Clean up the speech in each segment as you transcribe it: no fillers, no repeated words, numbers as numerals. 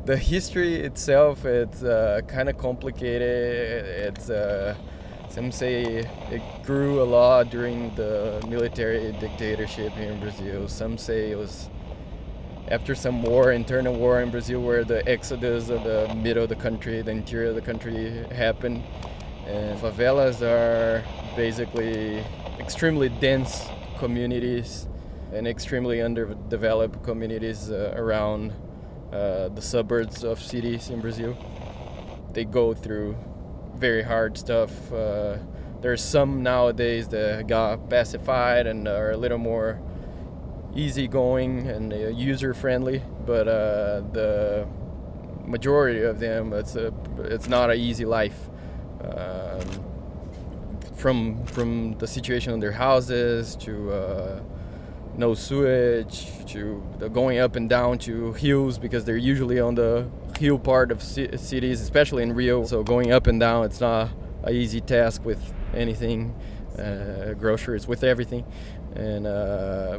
The history itself, it's kind of complicated. Some say it grew a lot during the military dictatorship here in Brazil. Some say it was after some war, internal war in Brazil, where the exodus of the middle of the country, the interior of the country happened. And favelas are basically extremely dense communities and extremely underdeveloped communities around the suburbs of cities in Brazil. They go through very hard stuff. There's some nowadays that got pacified and are a little more easygoing and user-friendly, but the majority of them, it's not an easy life. From the situation in their houses to no sewage to the going up and down to hills, because they're usually on the hill part of cities, especially in Rio. So going up and down, it's not an easy task with anything, groceries, with everything. And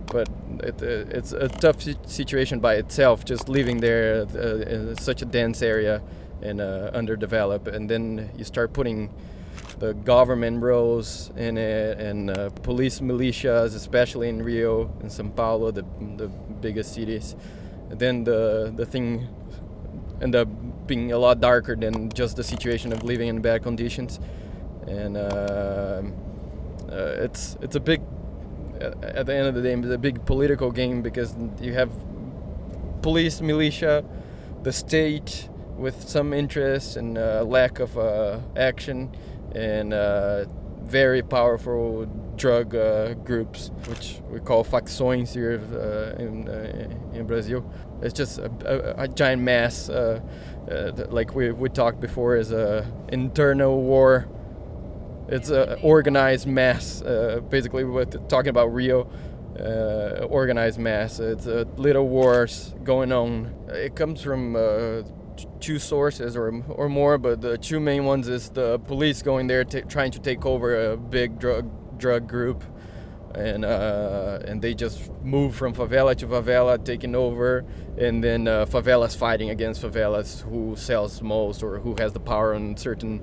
but it's a tough situation by itself, just living there in such a dense area and underdeveloped. And then you start putting the government roles in it, and police militias, especially in Rio and São Paulo, the biggest cities. And then the thing end up being a lot darker than just the situation of living in bad conditions. And it's a big, at the end of the day, it's a big political game, because you have police, militia, the state with some interest and lack of action, and very powerful drug groups, which we call facções here in Brazil. It's just a giant mass, like we talked before, is a internal war. It's an organized mass, basically we're talking about Rio, organized mass. It's little wars going on. It comes from two sources or more, but the two main ones is the police going there trying to take over a big drug group, and they just move from favela to favela, taking over, and then favelas fighting against favelas, who sells most or who has the power in certain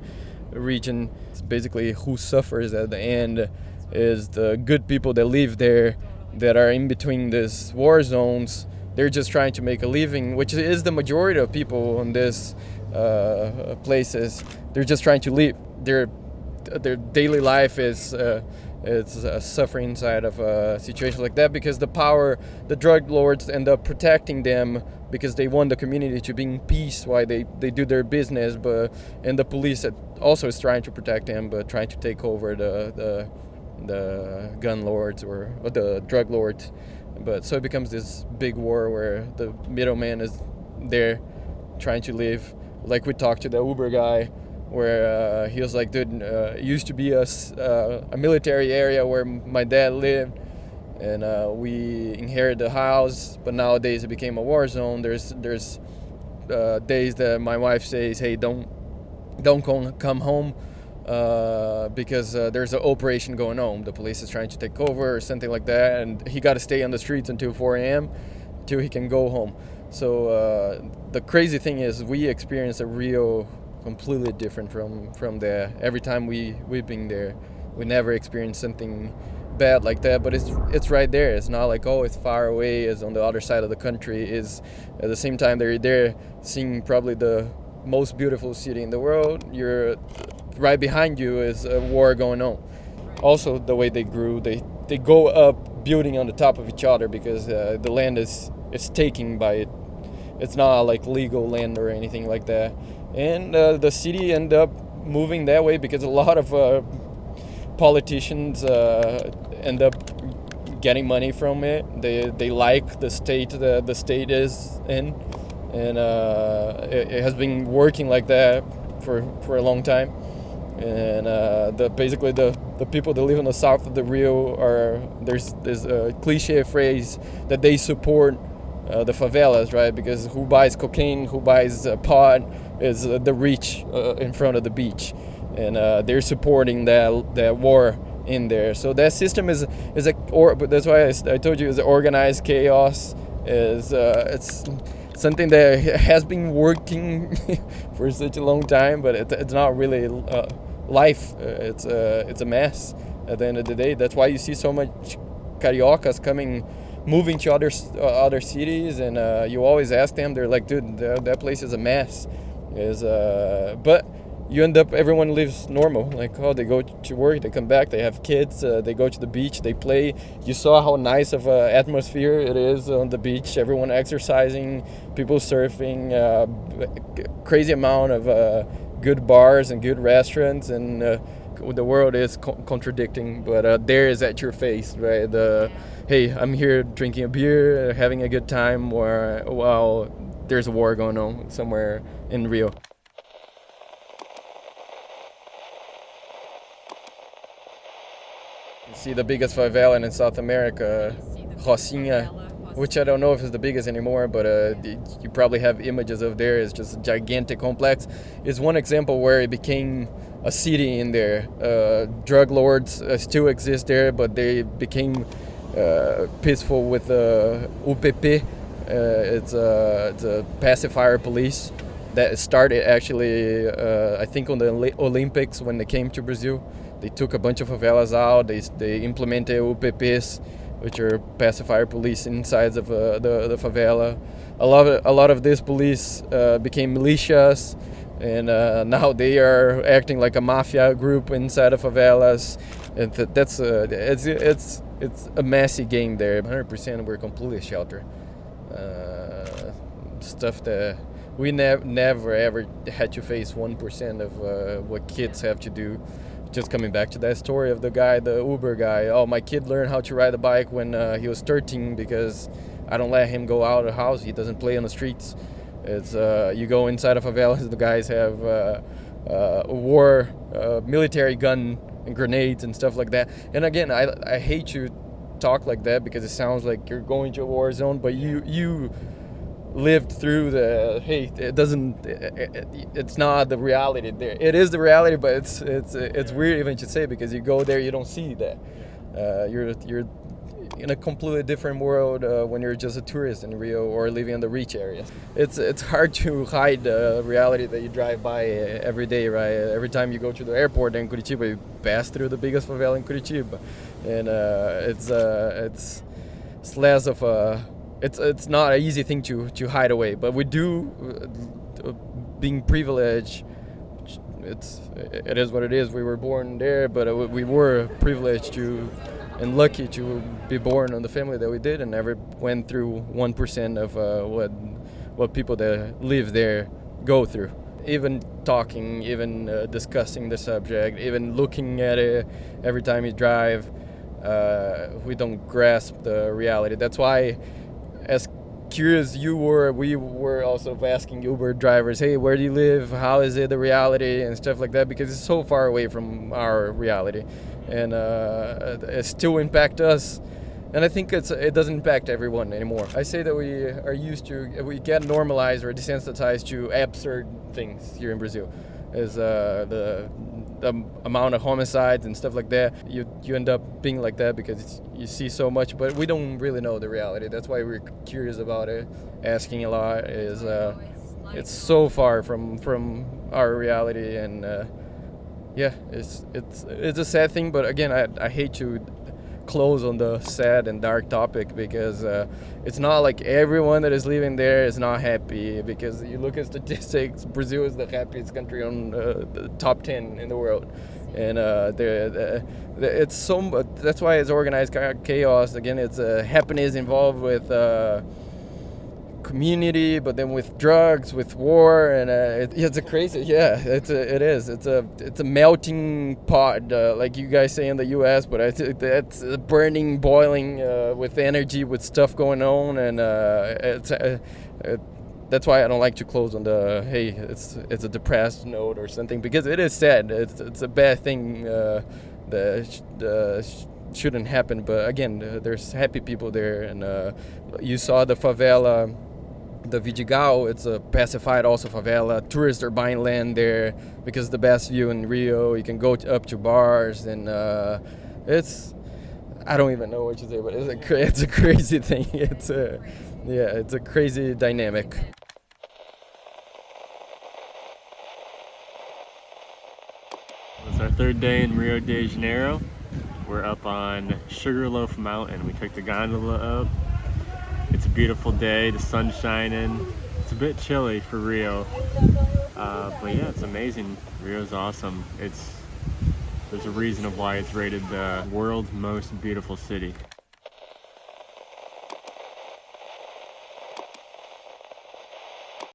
region. It's basically who suffers at the end is the good people that live there, that are in between these war zones. They're just trying to make a living, which is the majority of people in these places. They're just trying to live. Their daily life is suffering inside of a situation like that, because the drug lords end up protecting them, because they want the community to be in peace while they do their business. And the police also is trying to protect them, but trying to take over the gun lords or the drug lords. But so it becomes this big war where the middleman is there trying to live. Like we talked to the Uber guy, where he was like, dude, it used to be a military area where my dad lived, and we inherited the house, but nowadays it became a war zone. There's days that my wife says, hey, don't come home, because there's an operation going on. The police is trying to take over or something like that, and he got to stay on the streets until 4 a.m. until he can go home. So the crazy thing is, we experience a Rio completely different from there. Every time we've been there, we never experienced something bad like that. But it's right there. It's not like, oh, it's far away, it's on the other side of the country. Is at the same time they're there seeing probably the most beautiful city in the world. You're right behind you is a war going on. Also, the way they grew, they go up building on the top of each other, because the land is taken by it. It's not like legal land or anything like that. And the city end up moving that way because a lot of politicians end up getting money from it. They like the state that the state is in, and it has been working like that for a long time. And basically the people that live in the south of the Rio there's a cliche phrase that they support the favelas, right? Because who buys cocaine, who buys pot is the rich in front of the beach, and they're supporting that war in there. So that system but that's why I told you it's organized chaos. It's something that has been working for such a long time, but it's not really life. It's a mess at the end of the day. That's why you see so much cariocas moving to other cities, and you always ask them. They're like, dude, that place is a mess. But you end up, everyone lives normal. Like, oh, they go to work, they come back, they have kids, they go to the beach, they play. You saw how nice of an atmosphere it is on the beach. Everyone exercising, people surfing, crazy amount of good bars and good restaurants, and the world is contradicting, but there is at your face, right? Hey, I'm here drinking a beer, having a good time, while there's a war going on somewhere in Rio. You see the biggest favela in South America, Rocinha, which I don't know if it's the biggest anymore, but you probably have images of there. It's just a gigantic complex. It's one example where it became a city in there. Drug lords still exist there, but they became peaceful with UPP. It's a pacifier police that started actually, I think, on the Olympics when they came to Brazil. They took a bunch of favelas out. They implemented UPPs, which are pacifier police inside of the favela. A lot of these police became militias, and now they are acting like a mafia group inside of favelas. And it's a messy game there. 100% we're completely sheltered. Stuff that we never ever had to face 1% of what kids have to do. Just coming back to that story of the Uber guy. Oh, my kid learned how to ride a bike when he was 13 because I don't let him go out of the house. He doesn't play on the streets. It's you go inside of favelas, the guys have war, military gun and grenades and stuff like that. And again, I hate to talk like that because it sounds like you're going to a war zone, but you lived through it's not the reality there. It is the reality, but it's weird even to say, because you go there, you don't see that. You're in a completely different world when you're just a tourist in Rio or living in the rich areas. It's hard to hide the reality that you drive by every day, right? Every time you go to the airport in Curitiba, you pass through the biggest favela in Curitiba, and it's less of a It's not an easy thing to hide away, but we do, being privileged, it is what it is. We were born there, but we were privileged and lucky to be born in the family that we did, and never went through 1% of what people that live there go through. Even talking, even discussing the subject, even looking at it every time you drive, we don't grasp the reality. That's why, as curious we were also asking Uber drivers, hey, where do you live? How is it, the reality and stuff like that? Because it's so far away from our reality, and it still impacts us. And I think it doesn't impact everyone anymore. I say that we get normalized or desensitized to absurd things here in Brazil. Is the amount of homicides and stuff like that. You end up being like that because you see so much, but we don't really know the reality. That's why we're curious about it, asking a lot. It's so far from our reality, and it's a sad thing. But again, I hate to close on the sad and dark topic, because it's not like everyone that is living there is not happy, because you look at statistics, Brazil is the happiest country on the top 10 in the world, and it's so, that's why it's organized chaos. Again, it's happiness involved with community, but then with drugs, with war, and it's a crazy, it is. It's a melting pot, like you guys say in the U.S., but it's burning, boiling with energy, with stuff going on, and that's why I don't like to close on the hey, it's a depressed note or something, because it is sad. It's a bad thing that shouldn't happen. But again, there's happy people there, and you saw the favela. The Vidigal, it's a pacified also favela. Tourists are buying land there because the best view in Rio. You can go up to bars, and I don't even know what to say, but it's a crazy thing. Yeah, it's a crazy dynamic. It's our third day in Rio de Janeiro. We're up on Sugarloaf Mountain. We took the gondola up. It's a beautiful day, the sun's shining. It's a bit chilly for Rio, but yeah, it's amazing. Rio's awesome. There's a reason of why it's rated the world's most beautiful city.